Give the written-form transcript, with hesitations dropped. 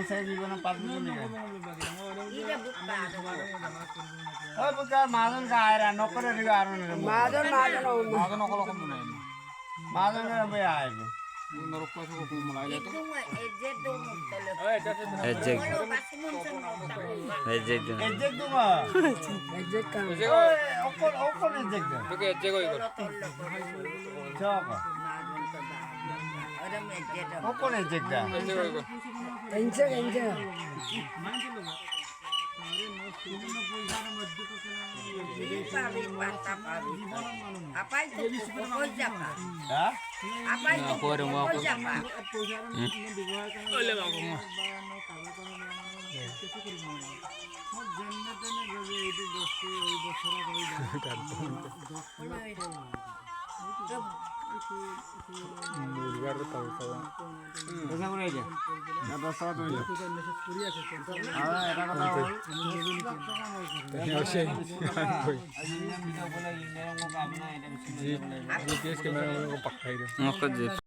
সেই জীবনে পারবো না ওই বুকা মাজন গায়রা নকরে দিবে আর মাজন নকল কম নাই মাজন বে আইবে নরক কইছো কম লাগে তো এজেক দুমা এজেক কাম ওকল এজেক দে তোকে এজেক হই গো চক ওকল এজেক দে এজেক হই গো NJ Apa itu? Pokoknya apa? হ্যাঁ Apa itu? Pokoknya apa? ওলে বাবা মা মুরগার তো পয়সা করে যা না 10 টাকা তুই হ্যাঁ এটা কথা বল অবশ্যই বলে ইন্ডিয়া মুখ আপনা এটা জিপিএস ক্যামেরা को पक्का ही মকদ্দ